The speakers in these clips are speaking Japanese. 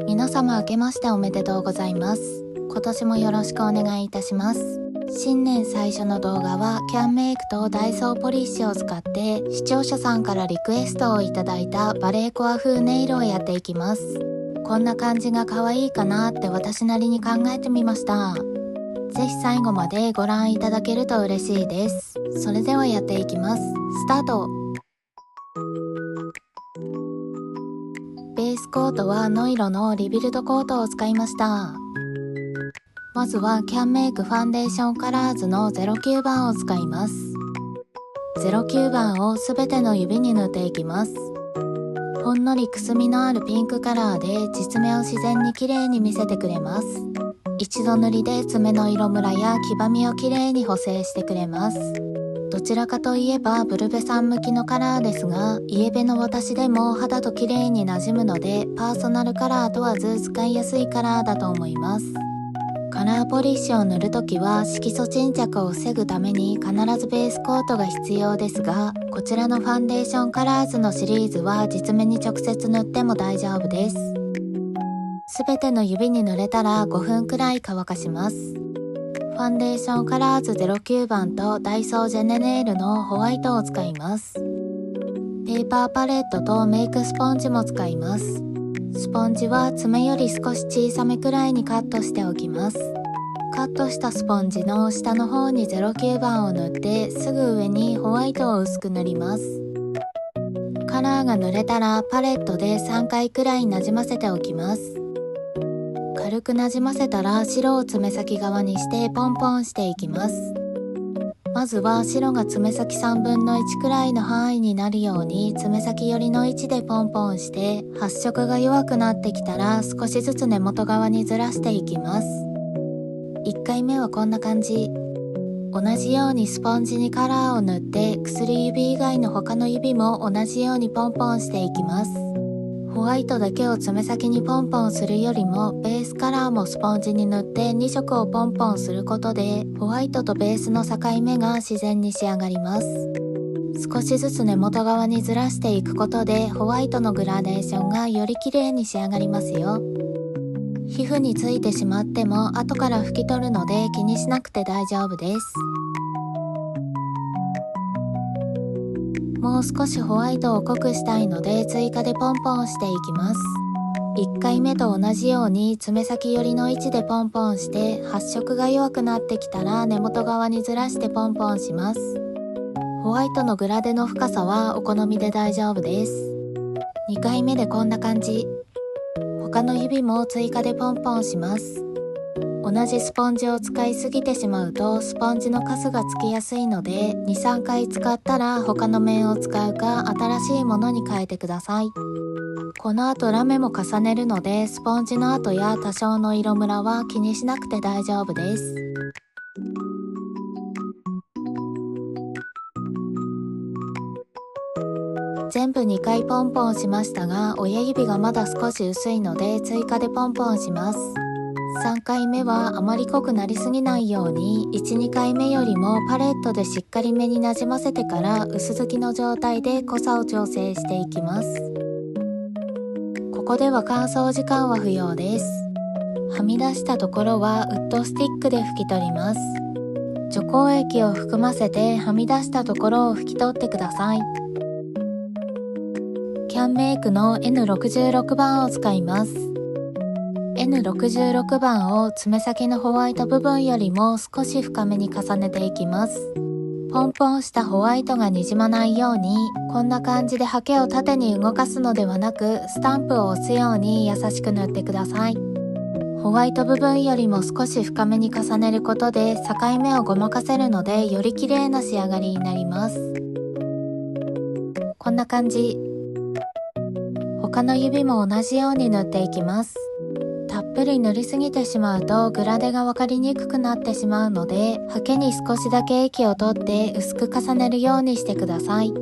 皆様明けましておめでとうございます。今年もよろしくお願いいたします。新年最初の動画はキャンメイクとダイソーポリッシュを使って視聴者さんからリクエストをいただいたバレーコア風ネイルをやっていきます。こんな感じが可愛いかなって私なりに考えてみました。ぜひ最後までご覧いただけると嬉しいです。それではやっていきます。スタート。ベースコートはノイロのリビルドコートを使いました。まずはキャンメイクファンデーションカラーズの09番を使います。09番をすべての指に塗っていきます。ほんのりくすみのあるピンクカラーで実目を自然に綺麗に見せてくれます。一度塗りで爪の色ムラや黄ばみを綺麗に補正してくれます。どちらかといえばブルベさん向きのカラーですが、イエベの私でも肌と綺麗になじむので、パーソナルカラー問わず使いやすいカラーだと思います。カラーポリッシュを塗るときは色素沈着を防ぐために必ずベースコートが必要ですが、こちらのファンデーションカラーズのシリーズは実目に直接塗っても大丈夫です。すべての指に塗れたら5分くらい乾かします。ファンデーションカラーズ09番とダイソージェネネイルのホワイトを使います。ペーパーパレットとメイクスポンジも使います。スポンジは爪より少し小さめくらいにカットしておきます。カットしたスポンジの下の方に09番を塗ってすぐ上にホワイトを薄く塗ります。カラーが塗れたらパレットで3回くらいなじませておきます。軽くなじませたら白を爪先側にしてポンポンしていきます。まずは白が爪先1/3くらいの範囲になるように爪先寄りの位置でポンポンして発色が弱くなってきたら少しずつ根元側にずらしていきます。1回目はこんな感じ。同じようにスポンジにカラーを塗って薬指以外の他の指も同じようにポンポンしていきます。ホワイトだけを爪先にポンポンするよりもベースカラーもスポンジに塗って2色をポンポンすることでホワイトとベースの境目が自然に仕上がります。少しずつ根元側にずらしていくことでホワイトのグラデーションがより綺麗に仕上がりますよ。皮膚についてしまっても後から拭き取るので気にしなくて大丈夫です。もう少しホワイトを濃くしたいので追加でポンポンしていきます。1回目と同じように爪先寄りの位置でポンポンして発色が弱くなってきたら根元側にずらしてポンポンします。ホワイトのグラデの深さはお好みで大丈夫です。2回目でこんな感じ。他の指も追加でポンポンします。同じスポンジを使いすぎてしまうとスポンジのカスがつきやすいので 2,3 回使ったら他の面を使うか新しいものに変えてください。この後ラメも重ねるのでスポンジの跡や多少の色ムラは気にしなくて大丈夫です。全部2回ポンポンしましたが親指がまだ少し薄いので追加でポンポンします。3回目はあまり濃くなりすぎないように 1,2 回目よりもパレットでしっかりめになじませてから薄付きの状態で濃さを調整していきます。ここでは乾燥時間は不要です。はみ出したところはウッドスティックで拭き取ります。除光液を含ませてはみ出したところを拭き取ってください。キャンメイクの N66 番を使います。N66 番を爪先のホワイト部分よりも少し深めに重ねていきます。ポンポンしたホワイトがにじまないようにこんな感じでハケを縦に動かすのではなくスタンプを押すように優しく塗ってください。ホワイト部分よりも少し深めに重ねることで境目をごまかせるのでより綺麗な仕上がりになります。こんな感じ。他の指も同じように塗っていきます。たっぷり塗りすぎてしまうとグラデが分かりにくくなってしまうのでハケに少しだけ液を取って薄く重ねるようにしてください。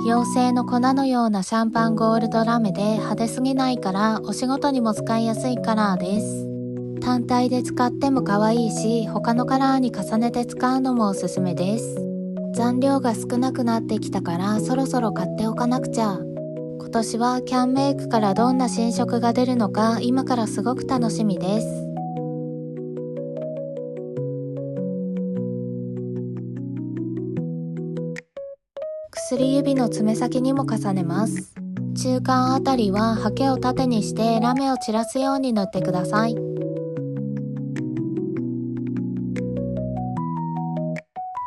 妖精の粉のようなシャンパンゴールドラメで派手すぎないからお仕事にも使いやすいカラーです。単体で使っても可愛いし他のカラーに重ねて使うのもおすすめです。残量が少なくなってきたからそろそろ買っておかなくちゃ。今年はキャンメイクからどんな新色が出るのか今からすごく楽しみです。薬指の爪先にも重ねます。中間あたりはハケを縦にしてラメを散らすように塗ってください。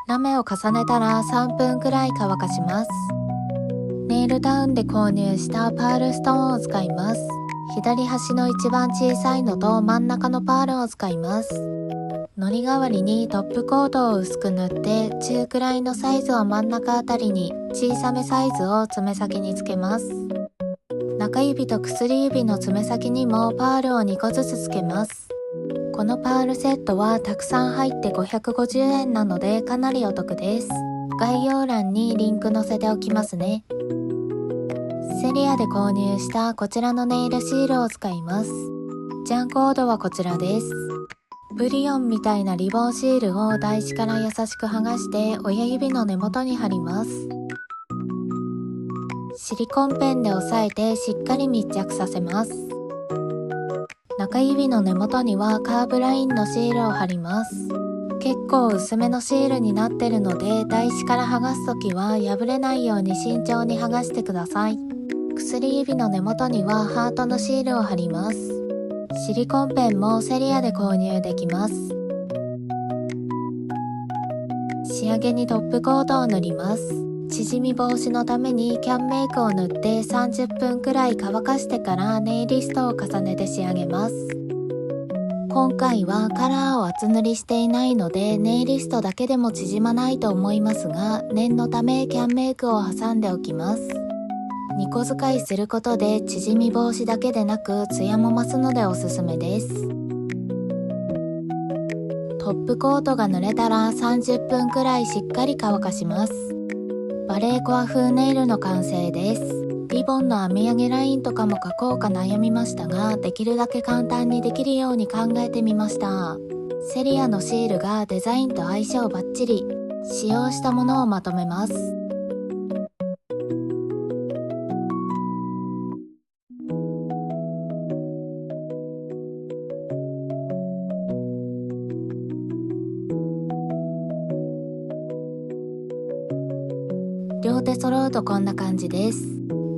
ラメを重ねたら3分くらい乾かします。ネイルタウンで購入したパールストーンを使います。左端の一番小さいのと真ん中のパールを使います。糊代わりにトップコートを薄く塗って中くらいのサイズを真ん中あたりに、小さめサイズを爪先につけます。中指と薬指の爪先にもパールを2個ずつつけます。このパールセットはたくさん入って550円なのでかなりお得です。概要欄にリンク載せておきますね。セリアで購入したこちらのネイルシールを使います。ジャンコードはこちらです。ブリオンみたいなリボンシールを台紙から優しく剥がして親指の根元に貼ります。シリコンペンで押さえてしっかり密着させます。中指の根元にはカーブラインのシールを貼ります。結構薄めのシールになってるので台紙から剥がすときは破れないように慎重に剥がしてください。薬指の根元にはハートのシールを貼ります。シリコンペンもセリアで購入できます。仕上げにトップコートを塗ります。縮み防止のためにキャンメイクを塗って30分くらい乾かしてからネイリストを重ねて仕上げます。今回はカラーを厚塗りしていないのでネイリストだけでも縮まないと思いますが、念のためキャンメイクを挟んでおきます。2個使いすることで縮み防止だけでなくツヤも増すのでおすすめです。トップコートが塗れたら30分くらいしっかり乾かします。バレーコア風ネイルの完成です。リボンの編み上げラインとかも描こうか悩みましたが、できるだけ簡単にできるように考えてみました。セリアのシールがデザインと相性バッチリ。使用したものをまとめます。両手揃うとこんな感じです。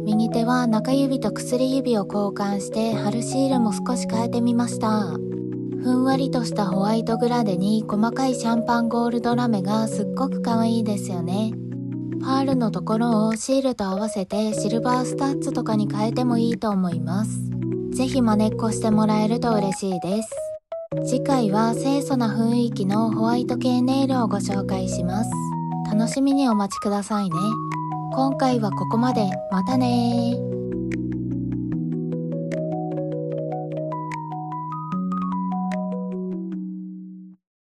右手は中指と薬指を交換して貼るシールも少し変えてみました。ふんわりとしたホワイトグラデに細かいシャンパンゴールドラメがすっごく可愛いですよね。パールのところをシールと合わせてシルバースタッツとかに変えてもいいと思います。ぜひ真似っこしてもらえると嬉しいです。次回は清楚な雰囲気のホワイト系ネイルをご紹介します。楽しみにお待ちくださいね。今回はここまで。またねー。